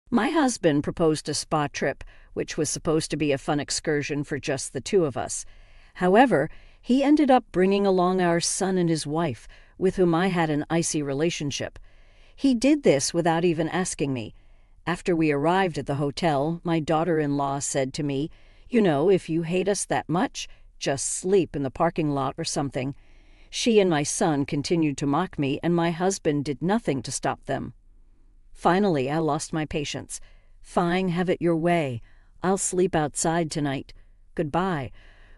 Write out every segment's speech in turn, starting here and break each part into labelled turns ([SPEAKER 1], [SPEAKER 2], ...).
[SPEAKER 1] My husband proposed a spa trip, which was supposed to be a fun excursion for just the two of us. However, he ended up bringing along our son and his wife, with whom I had an icy relationship. He did this without even asking me. After we arrived at the hotel, my daughter-in-law said to me, "You know, if you hate us that much, just sleep in the parking lot or something." She and my son continued to mock me, and my husband did nothing to stop them. Finally, I lost my patience. "Fine, have it your way. I'll sleep outside tonight. Goodbye."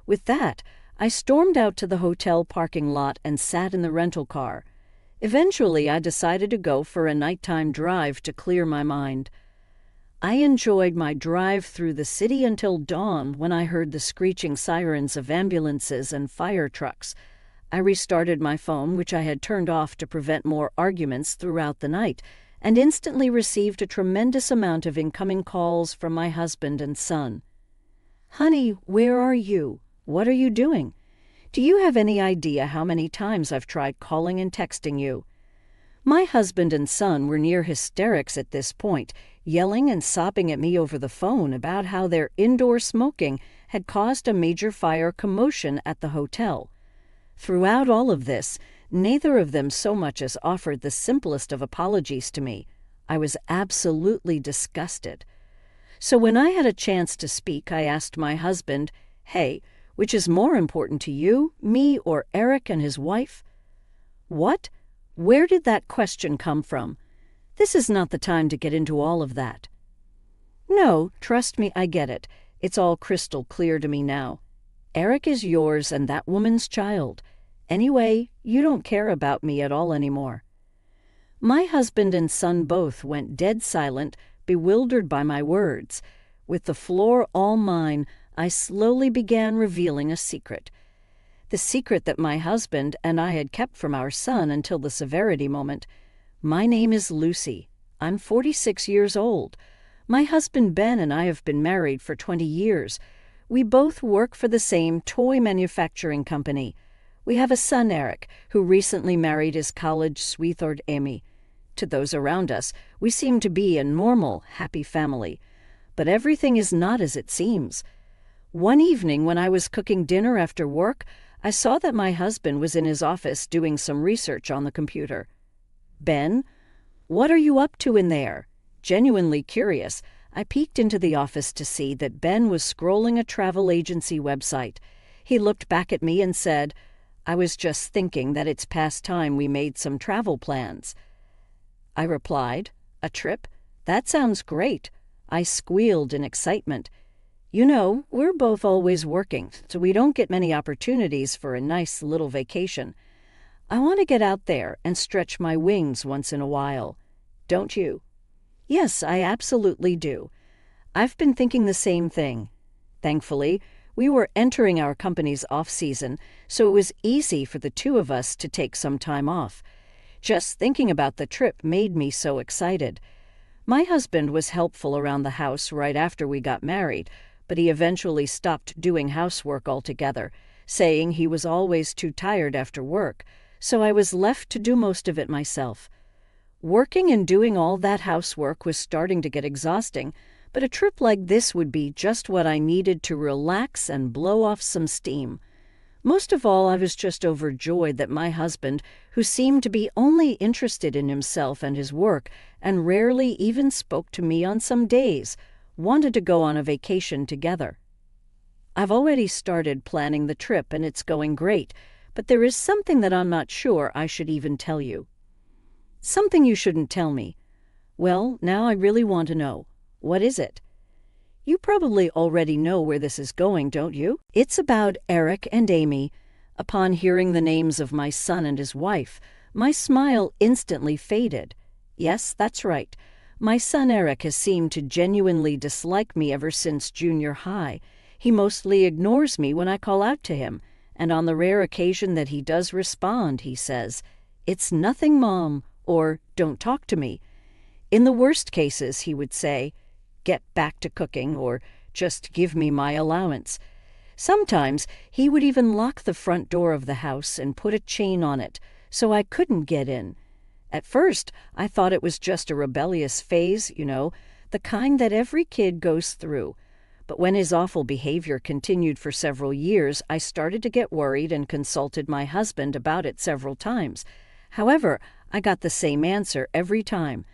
[SPEAKER 1] With that, I stormed out to the hotel parking lot and sat in the rental car. Eventually, I decided to go for a nighttime drive to clear my mind. I enjoyed my drive through the city until dawn when I heard the screeching sirens of ambulances and fire trucks. I restarted my phone, which I had turned off to prevent more arguments throughout the night, and instantly received a tremendous amount of incoming calls from my husband and son. "Honey, where are you? What are you doing? Do you have any idea how many times I've tried calling and texting you?" My husband and son were near hysterics at this point, yelling and sobbing at me over the phone about how their indoor smoking had caused a major fire commotion at the hotel. Throughout all of this, neither of them so much as offered the simplest of apologies to me. I was absolutely disgusted. So when I had a chance to speak, I asked my husband, "Hey, which is more important to you, me or Eric and his wife?" "What? Where did that question come from? This is not the time to get into all of that." "No, trust me, I get it. It's all crystal clear to me now. Eric is yours and that woman's child. Anyway, you don't care about me at all anymore." My husband and son both went dead silent, bewildered by my words. With the floor all mine, I slowly began revealing a secret. The secret that my husband and I had kept from our son until the severity moment. My name is Lucy. I'm 46 years old. My husband Ben and I have been married for 20 years. We both work for the same toy manufacturing company. We have a son, Eric, who recently married his college sweetheart, Amy. To those around us, we seem to be a normal, happy family. But everything is not as it seems. One evening when I was cooking dinner after work, I saw that my husband was in his office doing some research on the computer. "Ben, what are you up to in there?" Genuinely curious, I peeked into the office to see that Ben was scrolling a travel agency website. He looked back at me and said, "I was just thinking that it's past time we made some travel plans." I replied, "A trip? That sounds great." I squealed in excitement. "You know, we're both always working, so we don't get many opportunities for a nice little vacation. I want to get out there and stretch my wings once in a while. Don't you?" "Yes, I absolutely do. I've been thinking the same thing." Thankfully, we were entering our company's off-season, so it was easy for the two of us to take some time off. Just thinking about the trip made me so excited. My husband was helpful around the house right after we got married, but he eventually stopped doing housework altogether, saying he was always too tired after work, so I was left to do most of it myself. Working and doing all that housework was starting to get exhausting, but a trip like this would be just what I needed to relax and blow off some steam. Most of all, I was just overjoyed that my husband, who seemed to be only interested in himself and his work, and rarely even spoke to me on some days, wanted to go on a vacation together. I've already started planning the trip and it's going great, but there is something that I'm not sure I should even tell you. Something you shouldn't tell me. Well, now I really want to know. What is it? You probably already know where this is going, don't you? It's about Eric and Amy. Upon hearing the names of my son and his wife, my smile instantly faded. Yes, that's right. My son Eric has seemed to genuinely dislike me ever since junior high. He mostly ignores me when I call out to him, and on the rare occasion that he does respond, he says, "It's nothing, Mom," or "Don't talk to me." In the worst cases, he would say, "Get back to cooking," or "Just give me my allowance." Sometimes he would even lock the front door of the house and put a chain on it, so I couldn't get in. At first, I thought it was just a rebellious phase, the kind that every kid goes through. But when his awful behavior continued for several years, I started to get worried and consulted my husband about it several times. However, I got the same answer every time.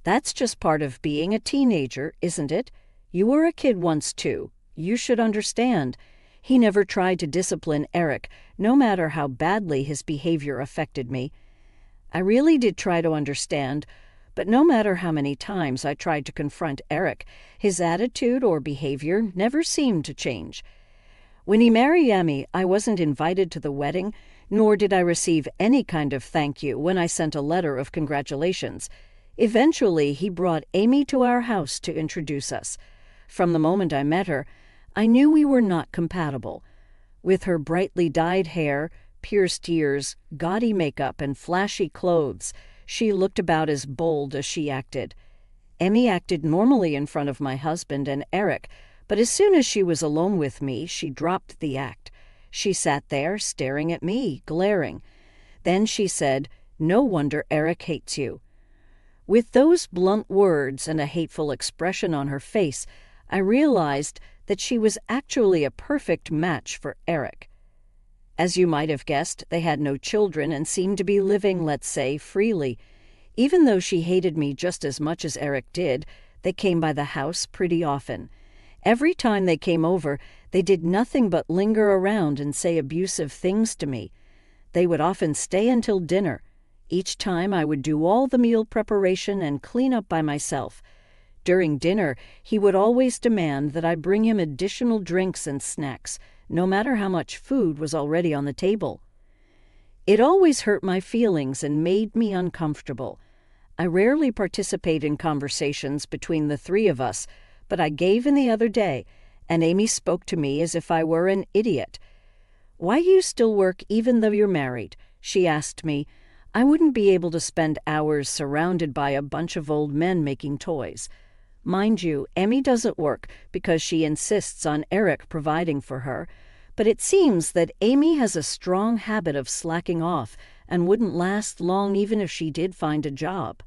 [SPEAKER 1] That's just part of being a teenager, isn't it? You were a kid once too. You should understand. He never tried to discipline Eric, no matter how badly his behavior affected me. I really did try to understand, but no matter how many times I tried to confront Eric, his attitude or behavior never seemed to change. When he married Amy, I wasn't invited to the wedding, nor did I receive any kind of thank you when I sent a letter of congratulations. Eventually, he brought Amy to our house to introduce us. From the moment I met her, I knew we were not compatible. With her brightly dyed hair, pierced ears, gaudy makeup, and flashy clothes, she looked about as bold as she acted. Amy acted normally in front of my husband and Eric, but as soon as she was alone with me, she dropped the act. She sat there, staring at me, glaring. Then she said, "No wonder Eric hates you." With those blunt words and a hateful expression on her face, I realized that she was actually a perfect match for Eric. As you might have guessed, they had no children and seemed to be living, let's say, freely. Even though she hated me just as much as Eric did, they came by the house pretty often. Every time they came over, they did nothing but linger around and say abusive things to me. They would often stay until dinner. Each time I would do all the meal preparation and clean up by myself. During dinner, he would always demand that I bring him additional drinks and snacks, no matter how much food was already on the table. It always hurt my feelings and made me uncomfortable. I rarely participate in conversations between the three of us, but I gave in the other day, and Amy spoke to me as if I were an idiot. "Why do you still work even though you're married?" she asked me. I wouldn't be able to spend hours surrounded by a bunch of old men making toys. Mind you, Amy doesn't work because she insists on Eric providing for her, but it seems that Amy has a strong habit of slacking off and wouldn't last long even if she did find a job.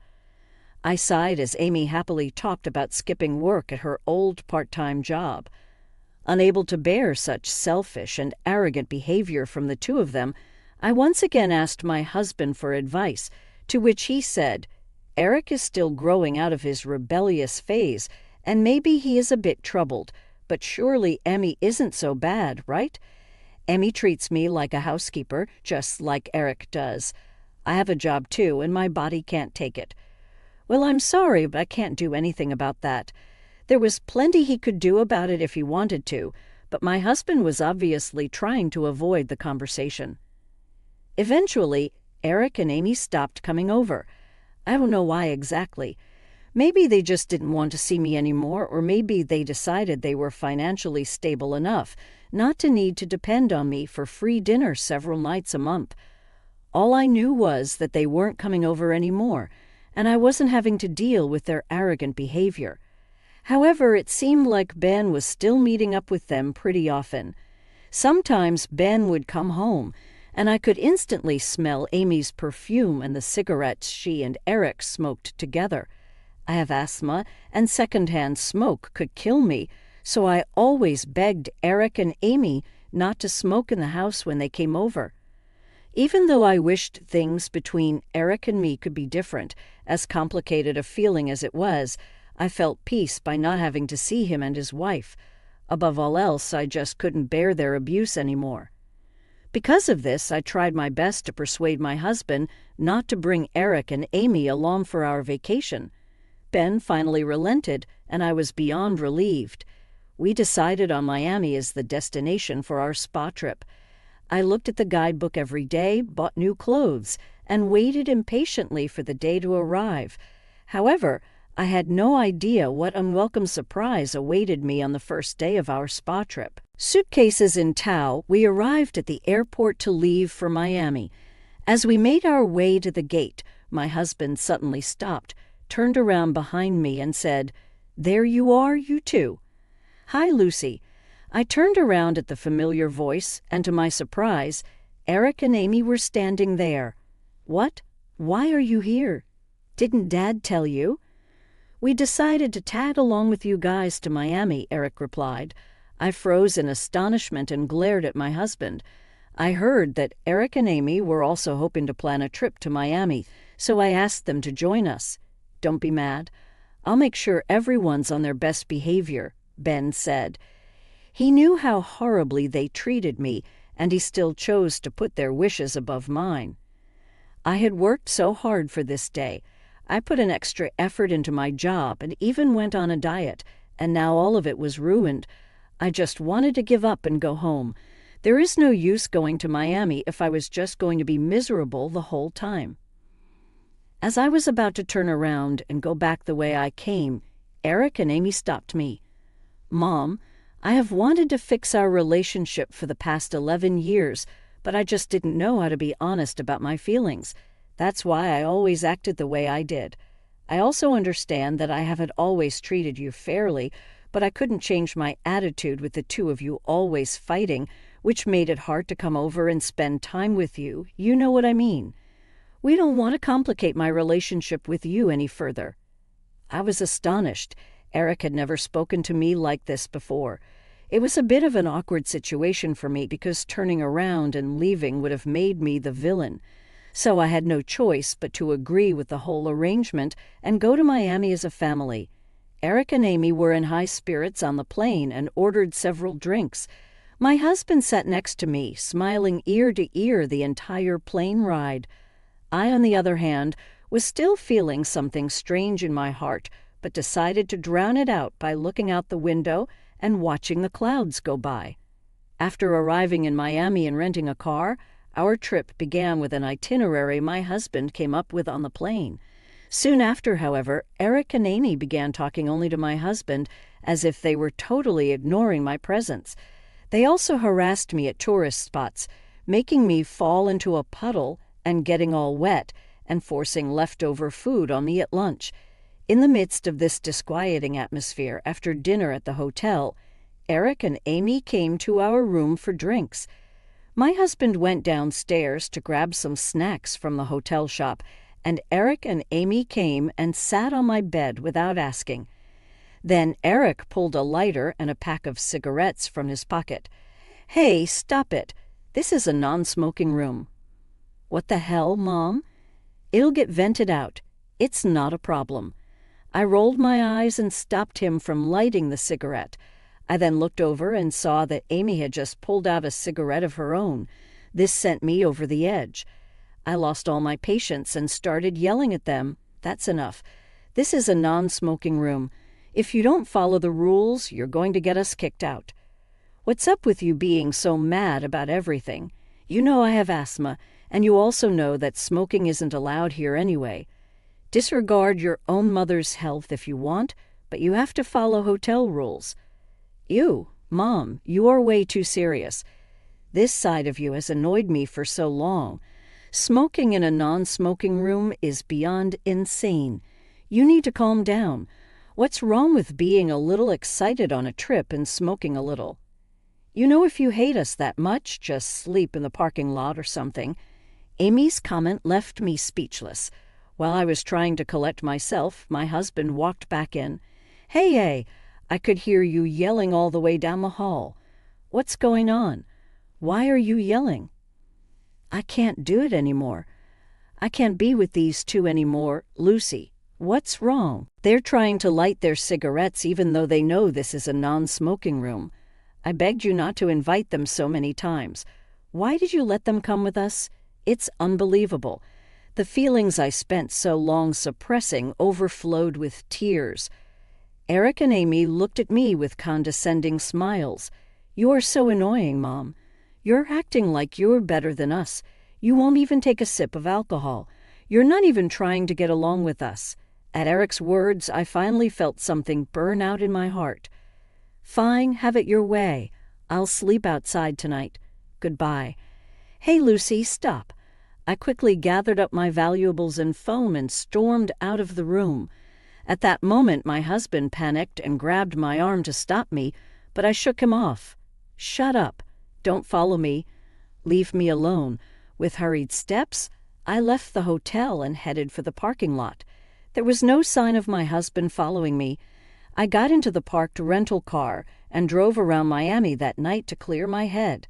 [SPEAKER 1] I sighed as Amy happily talked about skipping work at her old part-time job. Unable to bear such selfish and arrogant behavior from the two of them, I once again asked my husband for advice, to which he said, "Eric is still growing out of his rebellious phase, and maybe he is a bit troubled, but surely Emmy isn't so bad, right? Emmy treats me like a housekeeper, just like Eric does. I have a job too, and my body can't take it." "Well, I'm sorry, but I can't do anything about that. There was plenty he could do about it if he wanted to, but my husband was obviously trying to avoid the conversation." Eventually, Eric and Amy stopped coming over. I don't know why exactly. Maybe they just didn't want to see me anymore, or maybe they decided they were financially stable enough not to need to depend on me for free dinner several nights a month. All I knew was that they weren't coming over anymore, and I wasn't having to deal with their arrogant behavior. However, it seemed like Ben was still meeting up with them pretty often. Sometimes Ben would come home, and I could instantly smell Amy's perfume and the cigarettes she and Eric smoked together. I have asthma, and secondhand smoke could kill me, so I always begged Eric and Amy not to smoke in the house when they came over. Even though I wished things between Eric and me could be different, as complicated a feeling as it was, I felt peace by not having to see him and his wife. Above all else, I just couldn't bear their abuse anymore. Because of this, I tried my best to persuade my husband not to bring Eric and Amy along for our vacation. Ben finally relented, and I was beyond relieved. We decided on Miami as the destination for our spa trip. I looked at the guidebook every day, bought new clothes, and waited impatiently for the day to arrive. However, I had no idea what unwelcome surprise awaited me on the first day of our spa trip. Suitcases in tow, we arrived at the airport to leave for Miami. As we made our way to the gate, my husband suddenly stopped, turned around behind me, and said, "There you are, you two." "Hi, Lucy." I turned around at the familiar voice, and to my surprise, Eric and Amy were standing there. "What? Why are you here? Didn't Dad tell you?" "We decided to tag along with you guys to Miami," Eric replied. I froze in astonishment and glared at my husband. I heard that Eric and Amy were also hoping to plan a trip to Miami, so I asked them to join us. "Don't be mad. I'll make sure everyone's on their best behavior," Ben said. He knew how horribly they treated me, and he still chose to put their wishes above mine. I had worked so hard for this day. I put an extra effort into my job and even went on a diet, and now all of it was ruined. I just wanted to give up and go home. There is no use going to Miami if I was just going to be miserable the whole time. As I was about to turn around and go back the way I came, Eric and Amy stopped me. "Mom, I have wanted to fix our relationship for the past 11 years, but I just didn't know how to be honest about my feelings. That's why I always acted the way I did. I also understand that I haven't always treated you fairly, but I couldn't change my attitude with the two of you always fighting, which made it hard to come over and spend time with you. You know what I mean. We don't want to complicate my relationship with you any further." I was astonished. Eric had never spoken to me like this before. It was a bit of an awkward situation for me because turning around and leaving would have made me the villain. So I had no choice but to agree with the whole arrangement and go to Miami as a family. Eric and Amy were in high spirits on the plane and ordered several drinks. My husband sat next to me, smiling ear to ear the entire plane ride. I, on the other hand, was still feeling something strange in my heart, but decided to drown it out by looking out the window and watching the clouds go by. After arriving in Miami and renting a car, our trip began with an itinerary my husband came up with on the plane. Soon after, however, Eric and Amy began talking only to my husband, as if they were totally ignoring my presence. They also harassed me at tourist spots, making me fall into a puddle and getting all wet, and forcing leftover food on me at lunch. In the midst of this disquieting atmosphere, after dinner at the hotel, Eric and Amy came to our room for drinks. My husband went downstairs to grab some snacks from the hotel shop, and Eric and Amy came and sat on my bed without asking. Then Eric pulled a lighter and a pack of cigarettes from his pocket. "Hey, stop it. This is a non-smoking room." "What the hell, Mom?" "It'll get vented out. It's not a problem." I rolled my eyes and stopped him from lighting the cigarette. I then looked over and saw that Amy had just pulled out a cigarette of her own. This sent me over the edge. I lost all my patience and started yelling at them. "That's enough. This is a non-smoking room. If you don't follow the rules, you're going to get us kicked out." "What's up with you being so mad about everything? You know I have asthma, and you also know that smoking isn't allowed here anyway. Disregard your own mother's health if you want, but you have to follow hotel rules." Mom, you are way too serious. This side of you has annoyed me for so long. Smoking in a non-smoking room is beyond insane. You need to calm down. What's wrong with being a little excited on a trip and smoking a little? You know, if you hate us that much, just sleep in the parking lot or something. Amy's comment left me speechless. While I was trying to collect myself, my husband walked back in. Hey, I could hear you yelling all the way down the hall. What's going on? Why are you yelling?" "I can't do it anymore. I can't be with these two anymore. Lucy, what's wrong?" "They're trying to light their cigarettes even though they know this is a non-smoking room. I begged you not to invite them so many times. Why did you let them come with us? It's unbelievable. The feelings I spent so long suppressing overflowed with tears." Eric and Amy looked at me with condescending smiles. "You are so annoying, Mom. You're acting like you're better than us. You won't even take a sip of alcohol. You're not even trying to get along with us." At Eric's words, I finally felt something burn out in my heart. "Fine, have it your way. I'll sleep outside tonight. Goodbye." "Hey, Lucy, stop." I quickly gathered up my valuables and phone and stormed out of the room. At that moment, my husband panicked and grabbed my arm to stop me, but I shook him off. "Shut up. Don't follow me. Leave me alone." With hurried steps, I left the hotel and headed for the parking lot. There was no sign of my husband following me. I got into the parked rental car and drove around Miami that night to clear my head.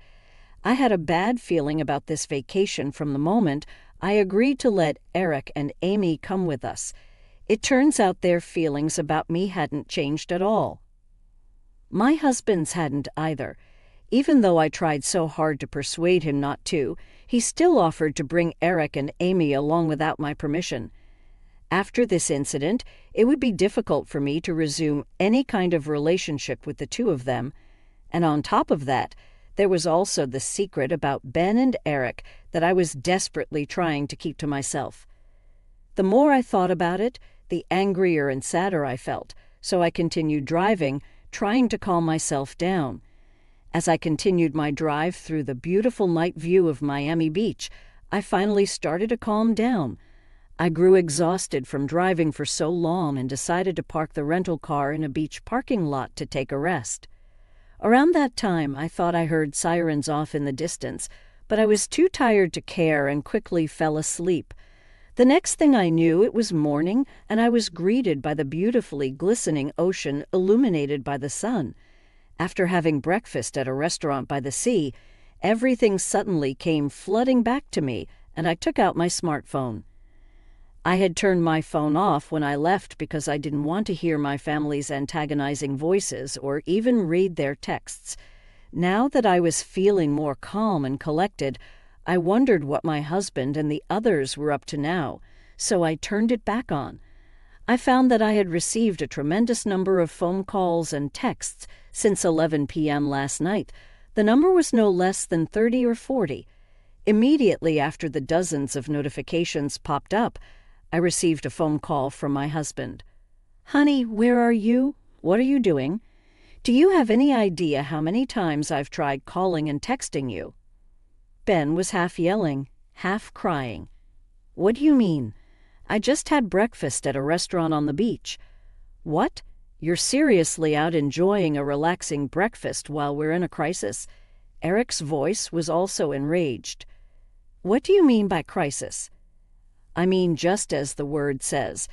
[SPEAKER 1] I had a bad feeling about this vacation from the moment I agreed to let Eric and Amy come with us. It turns out their feelings about me hadn't changed at all. My husband's hadn't either. Even though I tried so hard to persuade him not to, he still offered to bring Eric and Amy along without my permission. After this incident, it would be difficult for me to resume any kind of relationship with the two of them. And on top of that, there was also the secret about Ben and Eric that I was desperately trying to keep to myself. The more I thought about it, the angrier and sadder I felt, so I continued driving, trying to calm myself down. As I continued my drive through the beautiful night view of Miami Beach, I finally started to calm down. I grew exhausted from driving for so long and decided to park the rental car in a beach parking lot to take a rest. Around that time, I thought I heard sirens off in the distance, but I was too tired to care and quickly fell asleep. The next thing I knew, it was morning, and I was greeted by the beautifully glistening ocean illuminated by the sun. After having breakfast at a restaurant by the sea, everything suddenly came flooding back to me, and I took out my smartphone. I had turned my phone off when I left because I didn't want to hear my family's antagonizing voices or even read their texts. Now that I was feeling more calm and collected, I wondered what my husband and the others were up to now, so I turned it back on. I found that I had received a tremendous number of phone calls and texts since 11 p.m. last night. The number was no less than 30 or 40. Immediately after the dozens of notifications popped up, I received a phone call from my husband. "Honey, where are you? What are you doing? Do you have any idea how many times I've tried calling and texting you?" Ben was half yelling, half crying. "What do you mean? I just had breakfast at a restaurant on the beach." "What? You're seriously out enjoying a relaxing breakfast while we're in a crisis?" Eric's voice was also enraged. "What do you mean by crisis?" "I mean just as the word says.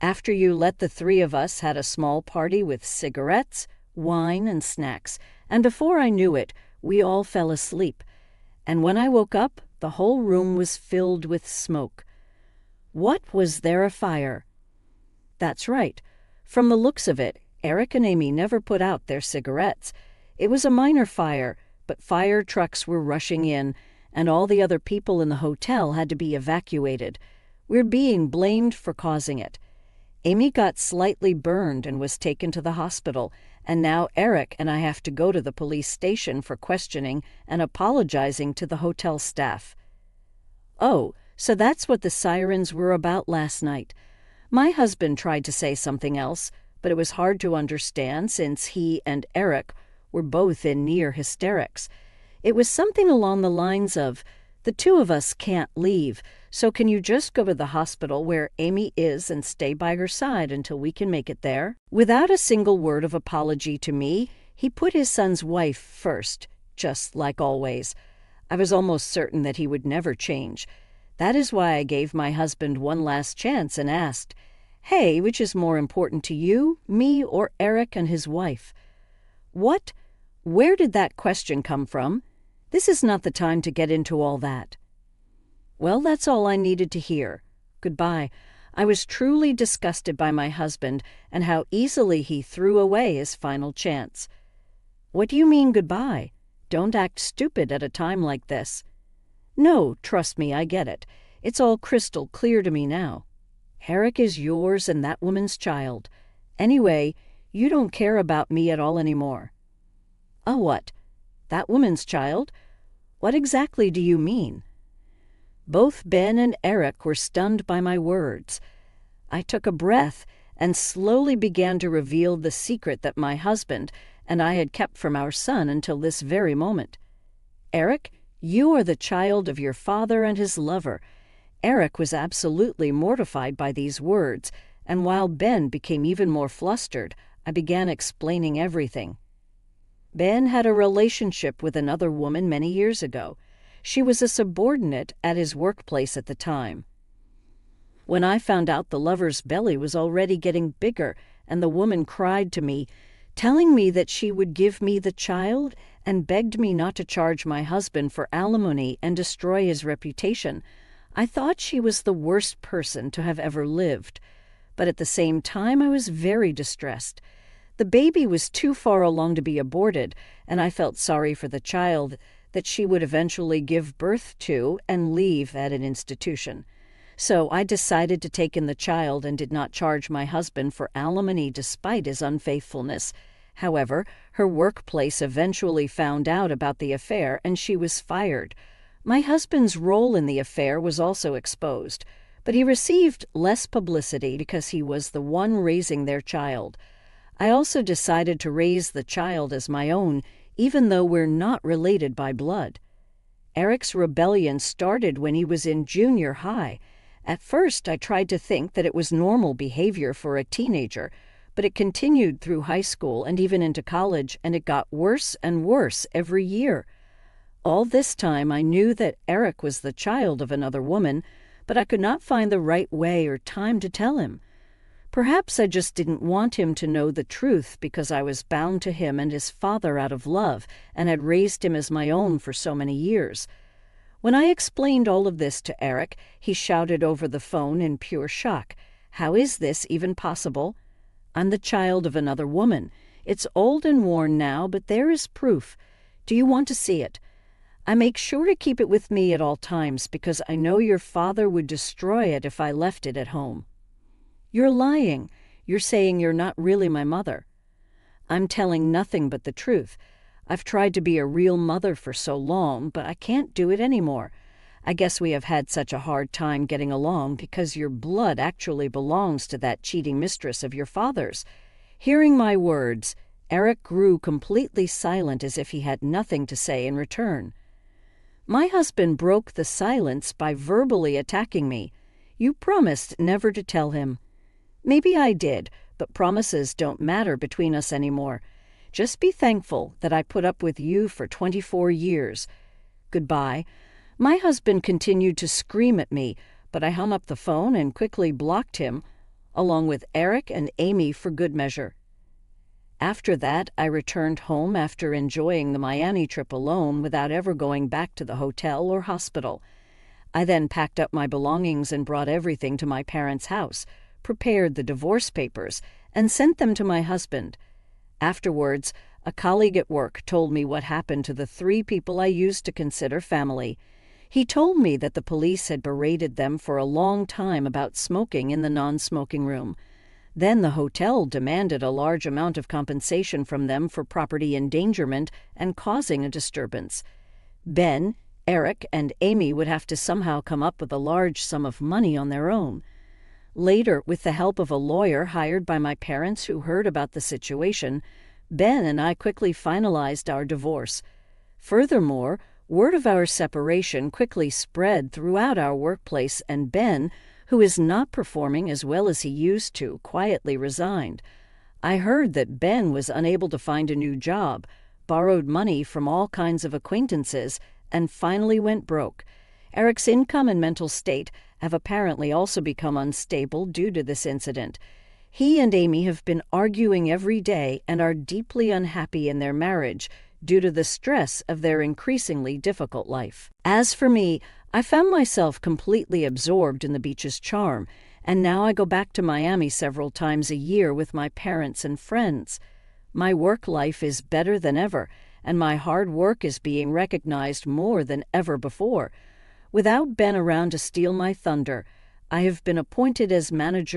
[SPEAKER 1] After you let the three of us had a small party with cigarettes, wine, and snacks, and before I knew it, we all fell asleep. And when I woke up, the whole room was filled with smoke." "What, was there a fire?" "That's right. From the looks of it, Eric and Amy never put out their cigarettes. It was a minor fire, but fire trucks were rushing in, and all the other people in the hotel had to be evacuated. We're being blamed for causing it. Amy got slightly burned and was taken to the hospital, and now Eric and I have to go to the police station for questioning and apologizing to the hotel staff." "Oh, so that's what the sirens were about last night." My husband tried to say something else, but it was hard to understand since he and Eric were both in near hysterics. It was something along the lines of, "The two of us can't leave, so can you just go to the hospital where Amy is and stay by her side until we can make it there?" Without a single word of apology to me, he put his son's wife first, just like always. I was almost certain that he would never change. That is why I gave my husband one last chance and asked, "Hey, which is more important to you, me, or Eric and his wife?" "What? Where did that question come from? This is not the time to get into all that." "Well, that's all I needed to hear. Goodbye." I was truly disgusted by my husband and how easily he threw away his final chance. "What do you mean goodbye? Don't act stupid at a time like this." "No, trust me, I get it. It's all crystal clear to me now. Eric is yours and that woman's child. Anyway, you don't care about me at all anymore." What? That woman's child? What exactly do you mean?" Both Ben and Eric were stunned by my words. I took a breath and slowly began to reveal the secret that my husband and I had kept from our son until this very moment. "Eric, you are the child of your father and his lover." Eric was absolutely mortified by these words, and while Ben became even more flustered, I began explaining everything. Ben had a relationship with another woman many years ago. She was a subordinate at his workplace at the time. When I found out the lover's belly was already getting bigger, and the woman cried to me, telling me that she would give me the child and begged me not to charge my husband for alimony and destroy his reputation, I thought she was the worst person to have ever lived. But at the same time, I was very distressed. The baby was too far along to be aborted, and I felt sorry for the child that she would eventually give birth to and leave at an institution. So I decided to take in the child and did not charge my husband for alimony despite his unfaithfulness. However, her workplace eventually found out about the affair and she was fired. My husband's role in the affair was also exposed, but he received less publicity because he was the one raising their child. I also decided to raise the child as my own, even though we're not related by blood. Eric's rebellion started when he was in junior high. At first, I tried to think that it was normal behavior for a teenager, but it continued through high school and even into college, and it got worse and worse every year. All this time, I knew that Eric was the child of another woman, but I could not find the right way or time to tell him. Perhaps I just didn't want him to know the truth because I was bound to him and his father out of love and had raised him as my own for so many years. When I explained all of this to Eric, he shouted over the phone in pure shock. "How is this even possible? I'm the child of another woman. It's old and worn now, but there is proof. Do you want to see it? I make sure to keep it with me at all times because I know your father would destroy it if I left it at home." "You're lying. You're saying you're not really my mother." "I'm telling nothing but the truth. I've tried to be a real mother for so long, but I can't do it anymore. I guess we have had such a hard time getting along because your blood actually belongs to that cheating mistress of your father's." Hearing my words, Eric grew completely silent as if he had nothing to say in return. My husband broke the silence by verbally attacking me. "You promised never to tell him." "Maybe I did, but promises don't matter between us anymore. Just be thankful that I put up with you for 24 years. Goodbye." My husband continued to scream at me, but I hung up the phone and quickly blocked him, along with Eric and Amy for good measure. After that, I returned home after enjoying the Miami trip alone without ever going back to the hotel or hospital. I then packed up my belongings and brought everything to my parents' house, prepared the divorce papers, and sent them to my husband. Afterwards, a colleague at work told me what happened to the 3 people I used to consider family. He told me that the police had berated them for a long time about smoking in the non-smoking room. Then the hotel demanded a large amount of compensation from them for property endangerment and causing a disturbance. Ben, Eric, and Amy would have to somehow come up with a large sum of money on their own. Later, with the help of a lawyer hired by my parents who heard about the situation, Ben and I quickly finalized our divorce. Furthermore, word of our separation quickly spread throughout our workplace, and Ben, who is not performing as well as he used to, quietly resigned. I heard that Ben was unable to find a new job, borrowed money from all kinds of acquaintances, and finally went broke. Eric's income and mental state have apparently also become unstable due to this incident. He and Amy have been arguing every day and are deeply unhappy in their marriage due to the stress of their increasingly difficult life. As for me, I found myself completely absorbed in the beach's charm, and now I go back to Miami several times a year with my parents and friends. My work life is better than ever, and my hard work is being recognized more than ever before. Without Ben around to steal my thunder, I have been appointed as manager